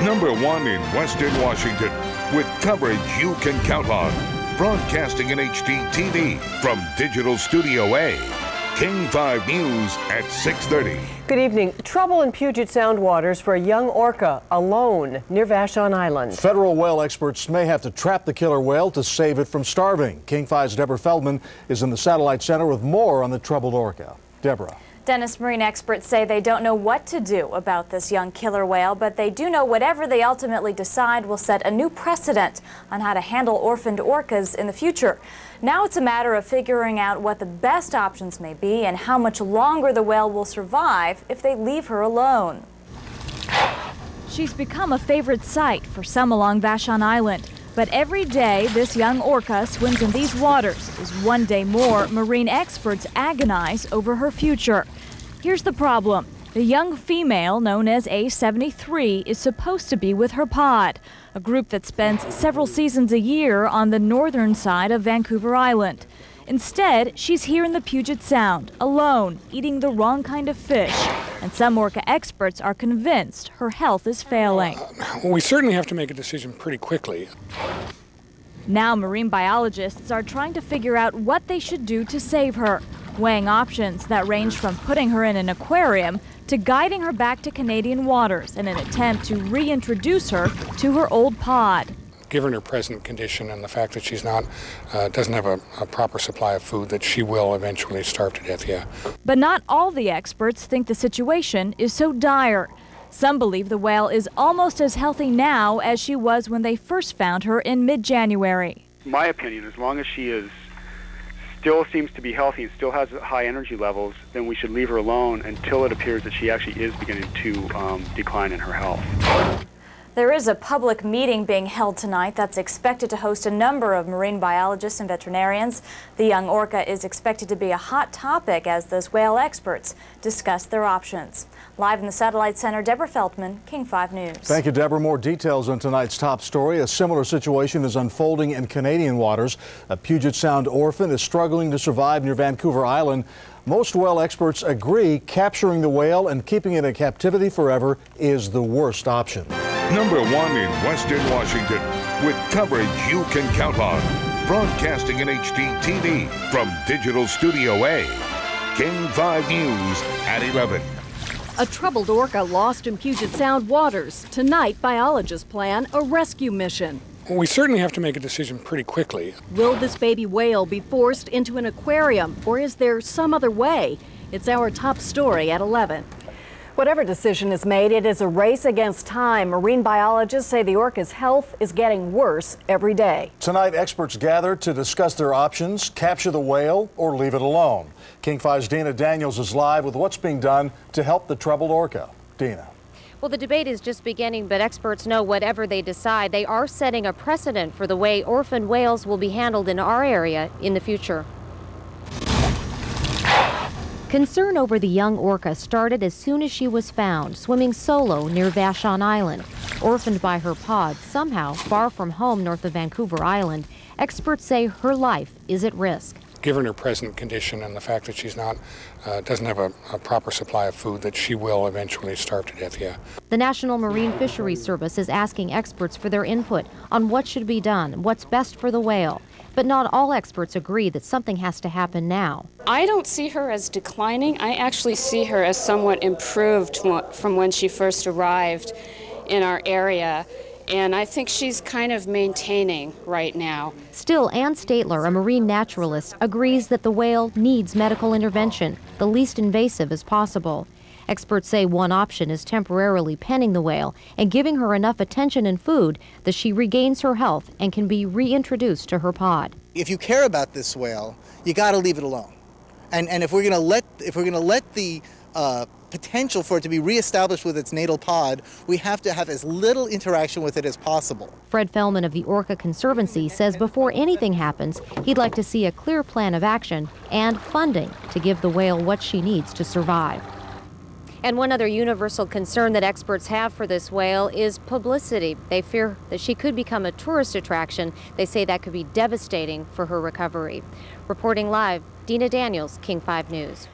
#1 in Western Washington, with coverage you can count on. Broadcasting in HD TV from Digital Studio A. King 5 News at 6:30. Good evening. Trouble in Puget Sound waters for a young orca alone near Vashon Island. Federal whale experts may have to trap the killer whale to save it from starving. King 5's Deborah Feldman is in the Satellite Center with more on the troubled orca. Deborah. Dennis, marine experts say they don't know what to do about this young killer whale, but they do know whatever they ultimately decide will set a new precedent on how to handle orphaned orcas in the future. Now it's a matter of figuring out what the best options may be and how much longer the whale will survive if they leave her alone. She's become a favorite sight for some along Vashon Island. But every day this young orca swims in these waters is one day more marine experts agonize over her future. Here's the problem. The young female, known as A73, is supposed to be with her pod, a group that spends several seasons a year on the northern side of Vancouver Island. Instead, she's here in the Puget Sound, alone, eating the wrong kind of fish. And some orca experts are convinced her health is failing. We certainly have to make a decision pretty quickly. Now marine biologists are trying to figure out what they should do to save her, weighing options that range from putting her in an aquarium to guiding her back to Canadian waters in an attempt to reintroduce her to her old pod. Given her present condition and the fact that she's not, doesn't have a proper supply of food, that she will eventually starve to death, yeah. But not all the experts think the situation is so dire. Some believe the whale is almost as healthy now as she was when they first found her in mid-January. My opinion, as long as she still seems to be healthy and still has high energy levels, then we should leave her alone until it appears that she actually is beginning to decline in her health. There is a public meeting being held tonight that's expected to host a number of marine biologists and veterinarians. The young orca is expected to be a hot topic as those whale experts discuss their options. Live in the Satellite Center, Deborah Feldman, King 5 News. Thank you, Deborah. More details on tonight's top story. A similar situation is unfolding in Canadian waters. A Puget Sound orphan is struggling to survive near Vancouver Island. Most whale experts agree capturing the whale and keeping it in captivity forever is the worst option. #1 in Western Washington, with coverage you can count on. Broadcasting in HD TV from Digital Studio A. King 5 News at 11. A troubled orca lost in Puget Sound waters. Tonight, biologists plan a rescue mission. We certainly have to make a decision pretty quickly. Will this baby whale be forced into an aquarium, or is there some other way? It's our top story at 11. Whatever decision is made, it is a race against time. Marine biologists say the orca's health is getting worse every day. Tonight, experts gather to discuss their options, capture the whale or leave it alone. King 5's Dina Daniels is live with what's being done to help the troubled orca. Dina. Well, the debate is just beginning, but experts know whatever they decide, they are setting a precedent for the way orphaned whales will be handled in our area in the future. Concern over the young orca started as soon as she was found, swimming solo near Vashon Island. Orphaned by her pod, somehow far from home north of Vancouver Island, experts say her life is at risk. Given her present condition and the fact that she's not, doesn't have a proper supply of food, that she will eventually starve to death, yeah. The National Marine Fisheries Service is asking experts for their input on what should be done, what's best for the whale. But not all experts agree that something has to happen now. I don't see her as declining. I actually see her as somewhat improved from when she first arrived in our area. And I think she's kind of maintaining right now. Still, Ann Statler, a marine naturalist, agrees that the whale needs medical intervention, the least invasive as possible. Experts say one option is temporarily penning the whale and giving her enough attention and food that she regains her health and can be reintroduced to her pod. If you care about this whale, you got to leave it alone. And if we're going to let the potential for it to be reestablished with its natal pod, we have to have as little interaction with it as possible. Fred Fellman of the Orca Conservancy says before anything happens, he'd like to see a clear plan of action and funding to give the whale what she needs to survive. And one other universal concern that experts have for this whale is publicity. They fear that she could become a tourist attraction. They say that could be devastating for her recovery. Reporting live, Dina Daniels, King 5 News.